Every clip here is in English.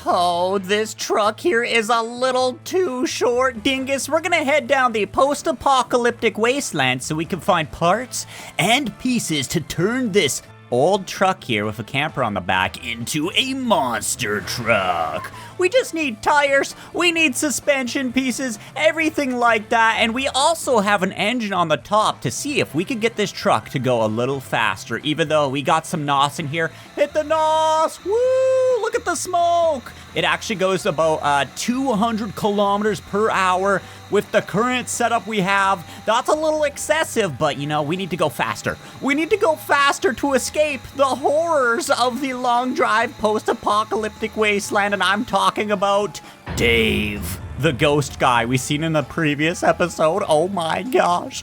Oh, this truck here is a little too short, Dingus. We're gonna head down the post-apocalyptic wasteland so we can find parts and pieces to turn this old truck here with a camper on the back into a monster truck. We just need tires, we need suspension pieces, everything like that, and we also have an engine on the top to see if we could get this truck to go a little faster, even though we got some NOS in here. Hit the NOS! Woo! Look at the smoke! It actually goes about 200 kilometers per hour. With the current setup we have, that's a little excessive, but you know, we need to go faster. We need to go faster to escape the horrors of the long drive post-apocalyptic wasteland, and I'm talking about Dave, the ghost guy we seen in the previous episode. Oh my gosh.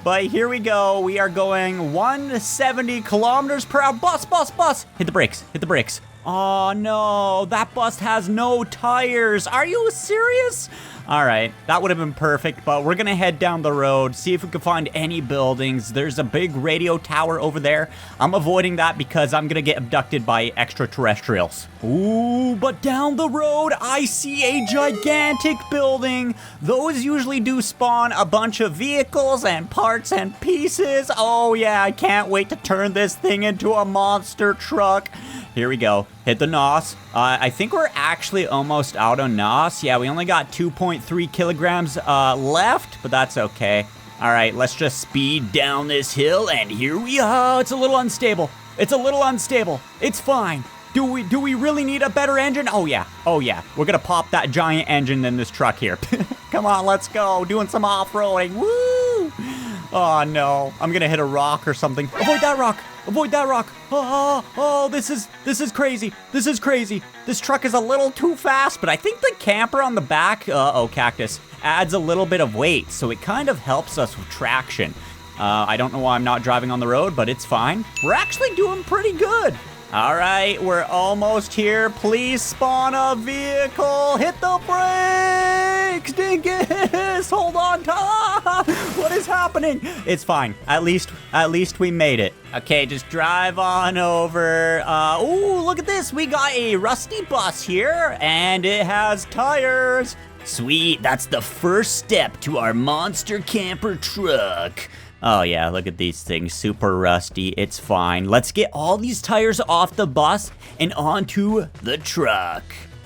But here we go. We are going 170 kilometers per hour. Bus. Hit the brakes. Oh no, that bus has no tires. Are you serious? All right, that would have been perfect, but we're gonna head down the road, see if we can find any buildings. There's a big radio tower over there. I'm avoiding that because I'm gonna get abducted by extraterrestrials. Ooh, but down the road, I see a gigantic building. Those usually do spawn a bunch of vehicles and parts and pieces. Oh yeah, I can't wait to turn this thing into a monster truck. Here we go. Hit the NOS. I think we're actually almost out on NOS. Yeah, we only got 2.3 kilograms left, but that's okay. All right, let's just speed down this hill, and here we are. It's a little unstable. It's fine. Do we really need a better engine? Oh yeah. We're gonna pop that giant engine in this truck here. Come on, let's go. Doing some off-roading. Woo! Oh no, I'm gonna hit a rock or something. Avoid that rock. Oh, this is crazy. This truck is a little too fast, but I think the camper on the back, cactus, adds a little bit of weight, so it kind of helps us with traction. I don't know why I'm not driving on the road, but it's fine. We're actually doing pretty good. All right, we're almost here. Please spawn a vehicle. Hit the brakes, Dingus. Hold on. What is happening? It's fine. At least we made it. Okay, just drive on over. Ooh, look at this. We got a rusty bus here, and it has tires. Sweet, that's the first step to our monster camper truck. Oh yeah, look at these things, super rusty. It's fine. Let's get all these tires off the bus and onto the truck.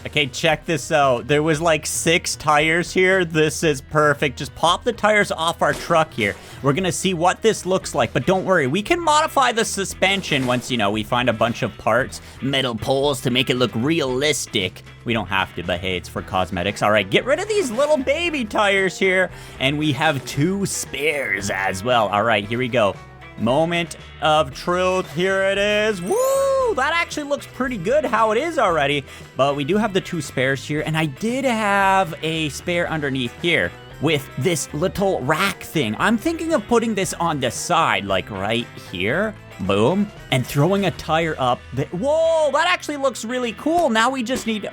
Okay, check this out. There was like 6 tires here. This is perfect. Just pop the tires off our truck here. We're gonna see what this looks like, but don't worry. We can modify the suspension once, we find a bunch of parts, metal poles to make it look realistic. We don't have to, but hey, it's for cosmetics. All right, get rid of these little baby tires here, and we have 2 spares as well. All right, here we go. Moment of truth, here it is. Woo! That actually looks pretty good how it is already, but we do have the 2 spares here, and I did have a spare underneath here with this little rack thing. I'm thinking of putting this on the side, like right here. Boom. And throwing a tire up. Whoa, that actually looks really cool. Now we just need,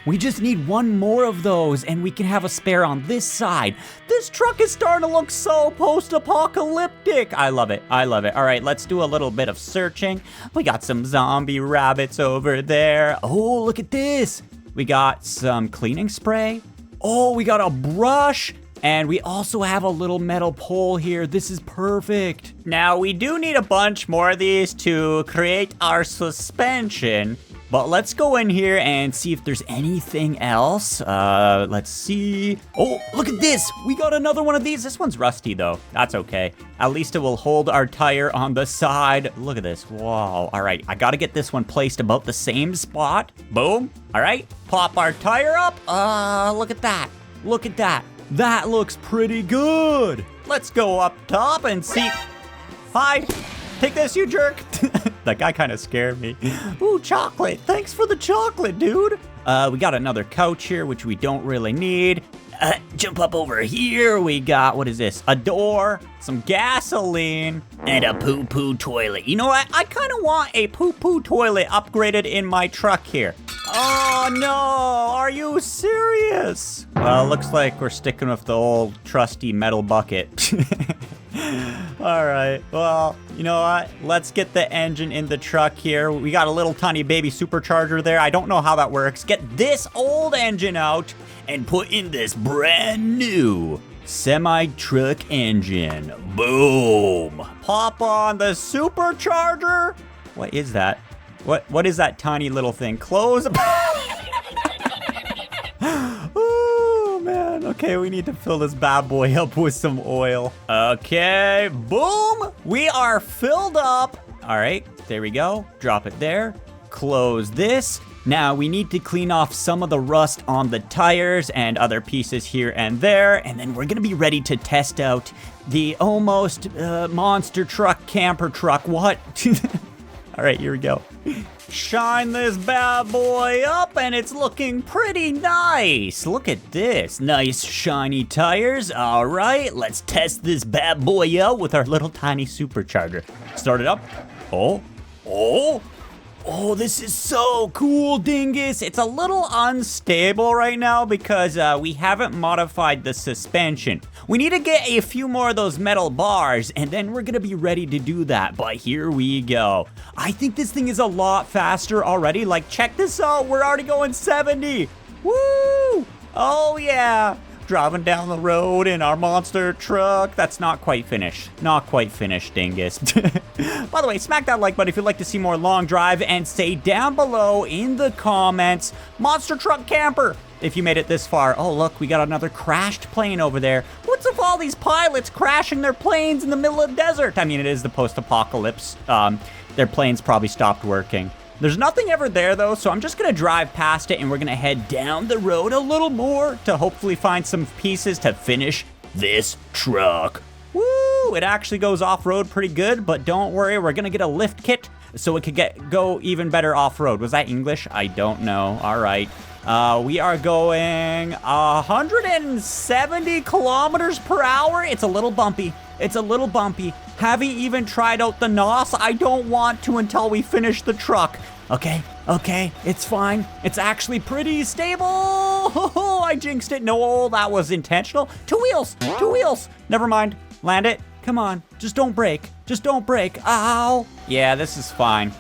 we just need 1 more of those, and we can have a spare on this side. This truck is starting to look so post-apocalyptic. I love it. All right, let's do a little bit of searching. We got some zombie rabbits over there. Oh, look at this. We got some cleaning spray. Oh, we got a brush. And we also have a little metal pole here. This is perfect. Now, we do need a bunch more of these to create our suspension. But let's go in here and see if there's anything else. Let's see. Oh, look at this. We got another one of these. This one's rusty, though. That's okay. At least it will hold our tire on the side. Look at this. Wow. All right. I got to get this one placed about the same spot. Boom. All right. Pop our tire up. Look at that. That looks pretty good. Let's go up top and see. Hi. Take this, you jerk. That guy kind of scared me. Ooh, chocolate. Thanks for the chocolate, dude. We got another couch here, which we don't really need. Jump up over here. We got, what is this? A door, some gasoline, and a poo-poo toilet. You know what? I kind of want a poo-poo toilet upgraded in my truck here. Oh, no. Are you serious? Well, looks like we're sticking with the old trusty metal bucket. All right, well, you know what? Let's get the engine in the truck here. We got a little tiny baby supercharger there. I don't know how that works. Get this old engine out and put in this brand new semi-truck engine. Boom. Pop on the supercharger. What is that? What is that tiny little thing? Close. Oh, man. Okay, we need to fill this bad boy up with some oil. Okay, boom. We are filled up. All right, there we go. Drop it there. Close this. Now we need to clean off some of the rust on the tires and other pieces here and there. And then we're gonna be ready to test out the almost monster truck, camper truck. What? All right, here we go. Shine this bad boy up and it's looking pretty nice. Look at this, nice shiny tires. All right, let's test this bad boy out with our little tiny supercharger. Start it up. Oh, this is so cool, Dingus. It's a little unstable right now because we haven't modified the suspension. We need to get a few more of those metal bars, and then we're gonna be ready to do that. But here we go. I think this thing is a lot faster already. Like, check this out. We're already going 70. Woo! Oh, yeah. Driving down the road in our monster truck. That's not quite finished. Not quite finished, Dingus. By the way, smack that like button if you'd like to see more long drive, and say down below in the comments, monster truck camper, if you made it this far. Oh, look, we got another crashed plane over there. What's with all these pilots crashing their planes in the middle of the desert? I mean, it is the post-apocalypse. Their planes probably stopped working. There's nothing ever there, though, so I'm just going to drive past it, and we're going to head down the road a little more to hopefully find some pieces to finish this truck. Woo! It actually goes off-road pretty good, but don't worry, we're going to get a lift kit so it could go even better off-road. Was that English? I don't know. All right. We are going 170 kilometers per hour. It's a little bumpy. It's a little bumpy. Haven't even tried out the NOS. I don't want to until we finish the truck. Okay, it's fine. It's actually pretty stable. Oh, I jinxed it. No, that was intentional. Two wheels. Never mind. Land it. Come on. Just don't break. Ow. Yeah, this is fine.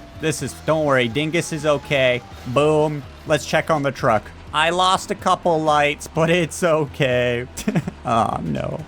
Don't worry. Dingus is okay. Boom. Let's check on the truck. I lost a couple lights, but it's okay. Oh, no.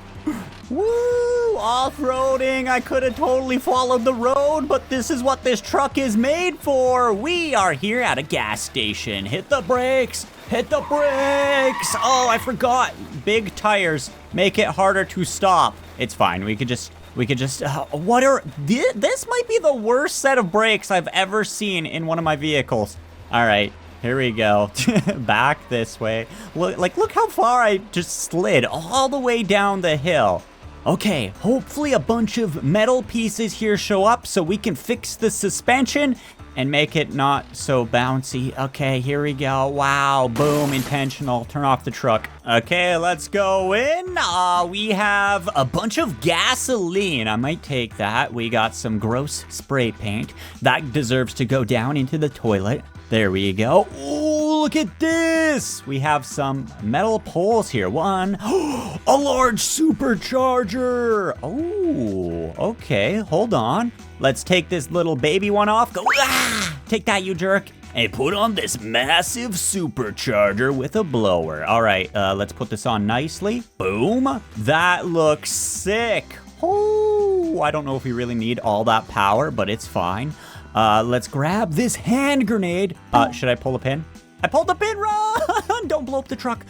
Woo! Off-roading! I could have totally followed the road, but this is what this truck is made for. We are here at a gas station. Hit the brakes! Oh, I forgot. Big tires make it harder to stop. It's fine. We could just. This might be the worst set of brakes I've ever seen in one of my vehicles. All right. Here we go. Back this way. Look how far I just slid all the way down the hill. Okay, hopefully a bunch of metal pieces here show up so we can fix the suspension and make it not so bouncy. Okay, here we go. Wow, boom, intentional. Turn off the truck. Okay, let's go in. We have a bunch of gasoline. I might take that. We got some gross spray paint. That deserves to go down into the toilet. There we go. Oh, look at this. We have some metal poles here. One, a large supercharger. Oh, okay. Hold on. Let's take this little baby one off. Go, take that, you jerk. And put on this massive supercharger with a blower. All right, let's put this on nicely. Boom. That looks sick. Oh, I don't know if we really need all that power, but it's fine. Let's grab this hand grenade. Should I pull the pin? I pulled the pin, run! Don't blow up the truck.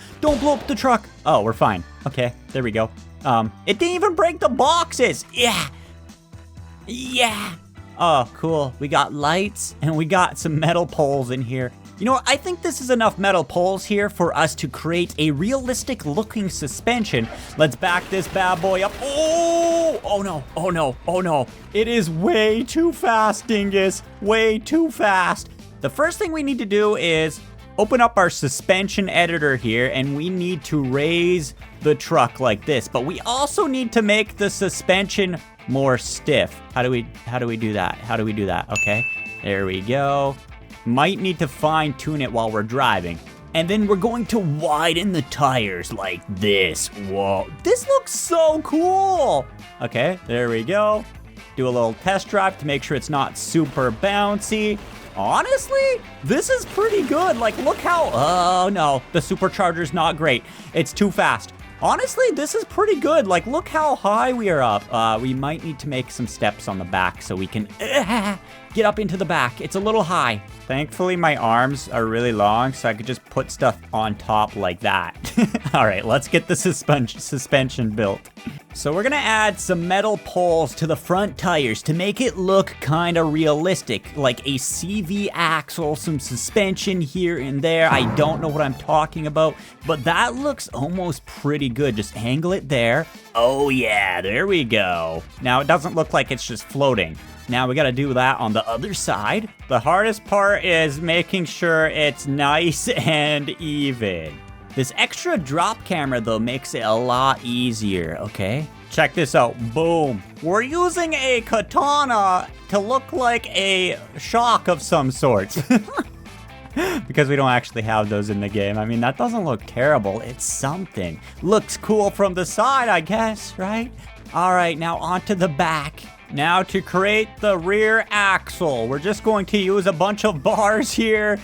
Oh, we're fine. Okay, there we go. It didn't even break the boxes. Yeah. Oh, cool. We got lights and we got some metal poles in here. You know what? I think this is enough metal poles here for us to create a realistic looking suspension. Let's back this bad boy up. Oh no. It is way too fast, Dingus. Way too fast. The first thing we need to do is open up our suspension editor here, and we need to raise the truck like this. But we also need to make the suspension more stiff. How do we do that? Okay, there we go. Might need to fine tune it while we're driving. And then we're going to widen the tires like this. Whoa, this looks so cool. Okay, there we go. Do a little test drive to make sure it's not super bouncy. Honestly, this is pretty good. Like, look how, oh no, the supercharger's not great. It's too fast. Honestly, this is pretty good. Like, look how high we are up. We might need to make some steps on the back so we can get up into the back. It's a little high. Thankfully, my arms are really long, so I could just put stuff on top like that. All right, let's get the suspension built. So we're gonna add some metal poles to the front tires to make it look kind of realistic, like a CV axle, some suspension here and there. I don't know what I'm talking about, but that looks almost pretty good. Just angle it there. Oh yeah, there we go. Now it doesn't look like it's just floating. Now we gotta do that on the other side. The hardest part is making sure it's nice and even. This extra drop camera though makes it a lot easier, okay? Check this out, boom. We're using a katana to look like a shock of some sort. Because we don't actually have those in the game. I mean, that doesn't look terrible, it's something. Looks cool from the side, I guess, right? All right, now onto the back. Now to create the rear axle, we're just going to use a bunch of bars here.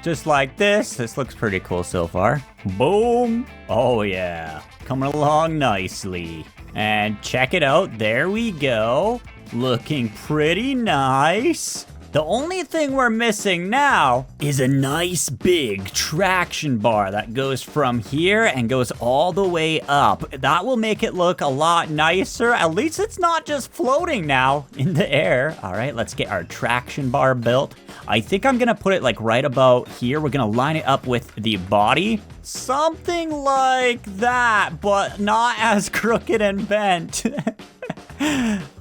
Just like this. This looks pretty cool so far. Boom. Oh yeah, coming along nicely. And check it out, there we go. Looking pretty nice. The only thing we're missing now is a nice big traction bar that goes from here and goes all the way up. That will make it look a lot nicer. At least it's not just floating now in the air. All right, let's get our traction bar built. I think I'm gonna put it like right about here. We're gonna line it up with the body. Something like that, but not as crooked and bent.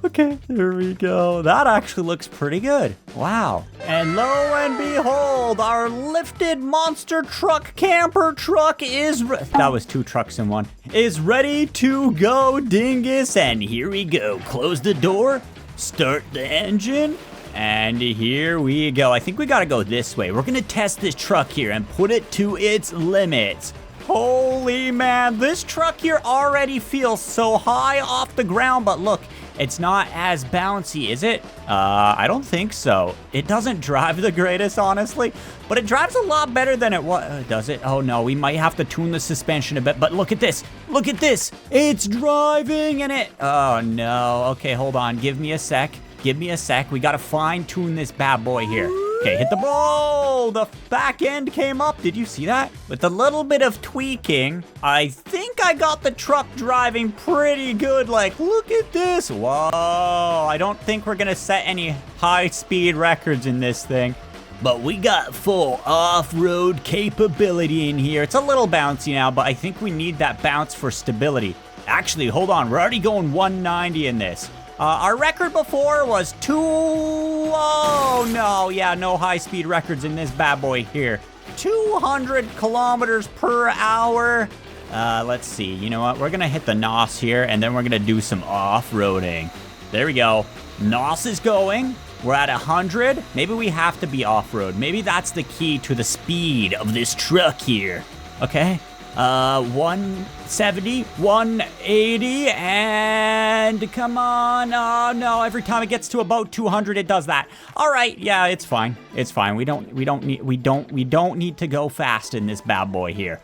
Okay, there we go. That actually looks pretty good. Wow. And lo and behold, our lifted monster truck camper truck is that was 2 trucks in one. Is ready to go, dingus. And here we go. Close the door, start the engine, and here we go. I think we gotta go this way. We're gonna test this truck here and put it to its limits. Holy man, this truck here already feels so high off the ground, but look, it's not as bouncy, is it? I don't think so. It doesn't drive the greatest, honestly, but it drives a lot better than it was. Does it? Oh no, we might have to tune the suspension a bit, but look at this. Look at this. It's driving and it, oh no. Okay, hold on, give me a sec. Give me a sec. We gotta fine tune this bad boy here. Okay, hit the ball. The back end came up. Did you see that? With a little bit of tweaking, I think I got the truck driving pretty good. Like, look at this. Whoa. I don't think we're gonna set any high-speed records in this thing. But we got full off-road capability in here. It's a little bouncy now, but I think we need that bounce for stability. Actually, hold on. We're already going 190 in this. Our record before was oh no, yeah, no high-speed records in this bad boy here. 200 kilometers per hour. Let's see, you know what? We're gonna hit the NOS here, and then we're gonna do some off-roading. There we go. NOS is going. We're at 100. Maybe we have to be off-road. Maybe that's the key to the speed of this truck here. Okay. 170, 180, and come on. Oh no, every time it gets to about 200 it does that. All right, yeah, it's fine. It's fine. We don't need to go fast in this bad boy here.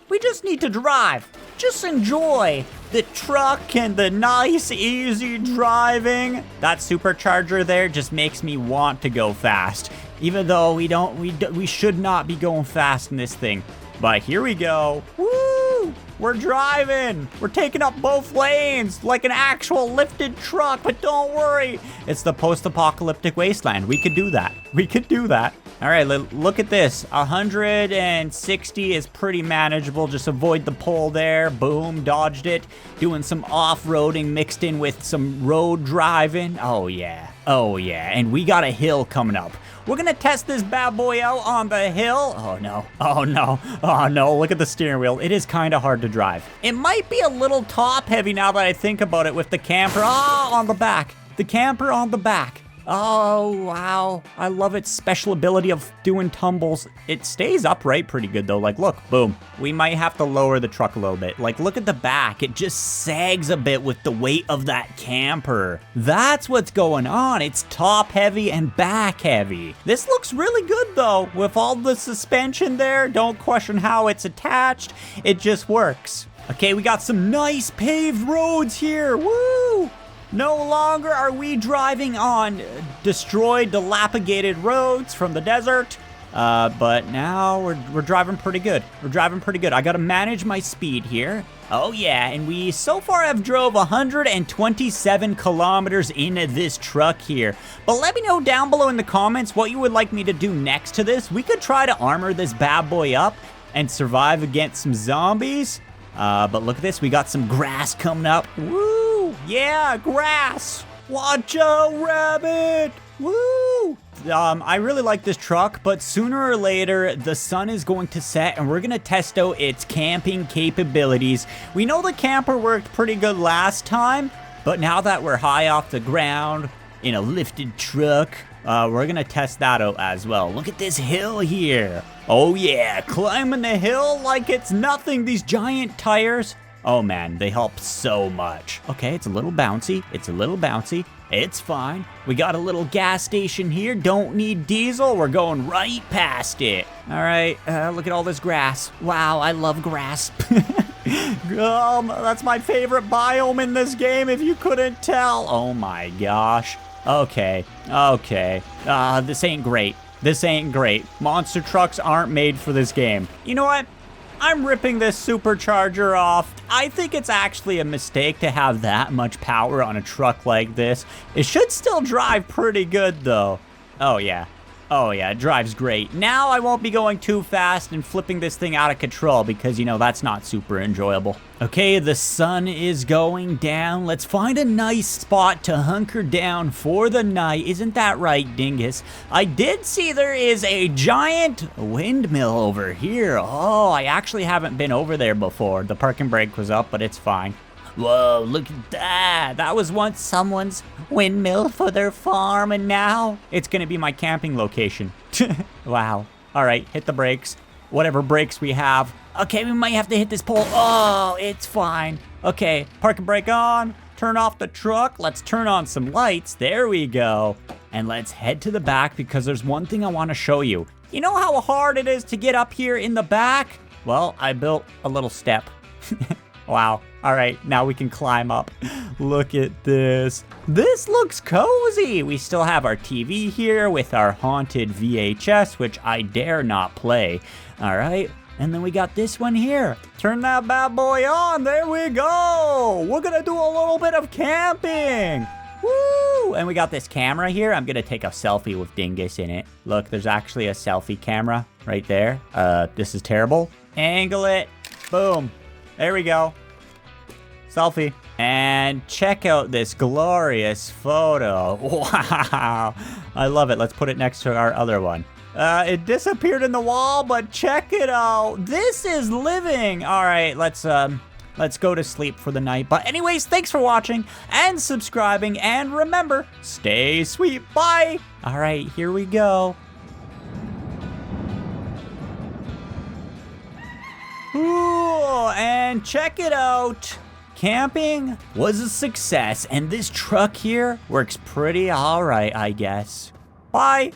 We just need to drive. Just enjoy the truck and the nice easy driving. That supercharger there just makes me want to go fast. Even though we should not be going fast in this thing. But here we go. Woo! We're driving. We're taking up both lanes like an actual lifted truck. But don't worry. It's the post-apocalyptic wasteland. We could do that. We could do that. All right, look at this. 160 is pretty manageable. Just avoid the pole there. Boom, dodged it. Doing some off-roading mixed in with some road driving. Oh, yeah. Oh, yeah. And we got a hill coming up. We're gonna test this bad boy out on the hill. Oh no, oh no, oh no, look at the steering wheel. It is kind of hard to drive. It might be a little top heavy now that I think about it with the camper on the back. The camper on the back. Oh, wow. I love its special ability of doing tumbles. It stays upright pretty good though. Like, look, boom. We might have to lower the truck a little bit. Like, look at the back. It just sags a bit with the weight of that camper. That's what's going on. It's top heavy and back heavy. This looks really good though. With all the suspension there, don't question how it's attached. It just works. Okay, we got some nice paved roads here. Woo! No longer are we driving on destroyed, dilapidated roads from the desert, but now we're driving pretty good. We're driving pretty good. I gotta manage my speed here. Oh yeah, and we so far have drove 127 kilometers in this truck here. But let me know down below in the comments what you would like me to do next to this. We could try to armor this bad boy up and survive against some zombies. But look at this, we got some grass coming up. Woo! Yeah, grass! Watch out, rabbit! Woo! I really like this truck, but sooner or later, the sun is going to set and we're gonna test out its camping capabilities. We know the camper worked pretty good last time, but now that we're high off the ground in a lifted truck, we're gonna test that out as well. Look at this hill here. Oh yeah, climbing the hill like it's nothing. These giant tires. Oh man, they help so much. Okay, it's a little bouncy. It's a little bouncy. It's fine. We got a little gas station here. Don't need diesel. We're going right past it. All right, look at all this grass. Wow, I love grass. That's my favorite biome in this game, if you couldn't tell. Oh my gosh. Okay, okay. This ain't great. This ain't great. Monster trucks aren't made for this game. You know what? I'm ripping this supercharger off. I think it's actually a mistake to have that much power on a truck like this. It should still drive pretty good though. Oh yeah. Oh yeah, it drives great. Now I won't be going too fast and flipping this thing out of control because, you know, that's not super enjoyable. Okay, the sun is going down. Let's find a nice spot to hunker down for the night. Isn't that right, Dingus? I did see there is a giant windmill over here. Oh, I actually haven't been over there before. The parking brake was up, but it's fine. Whoa, look at that. That was once someone's windmill for their farm, and now it's gonna be my camping location. Wow. All right, hit the brakes. Whatever brakes we have. Okay, we might have to hit this pole. Oh, it's fine. Okay, parking brake on. Turn off the truck. Let's turn on some lights. There we go. And let's head to the back because there's one thing I want to show you. You know how hard it is to get up here in the back? Well, I built a little step. Wow. All right, now we can climb up. Look at this. This looks cozy. We still have our TV here with our haunted VHS, which I dare not play. All right, and then we got this one here. Turn that bad boy on. There we go. We're gonna do a little bit of camping. Woo! And we got this camera here. I'm gonna take a selfie with Dingus in it. Look, there's actually a selfie camera right there. This is terrible. Angle it. Boom. There we go. Selfie. And check out this glorious photo. Wow. I love it. Let's put it next to our other one. It disappeared in the wall, but check it out. This is living. All right, let's go to sleep for the night. But anyways, thanks for watching and subscribing. And remember, stay sweet. Bye. All right, here we go. Ooh, and check it out. Camping was a success, and this truck here works pretty all right, I guess. Bye.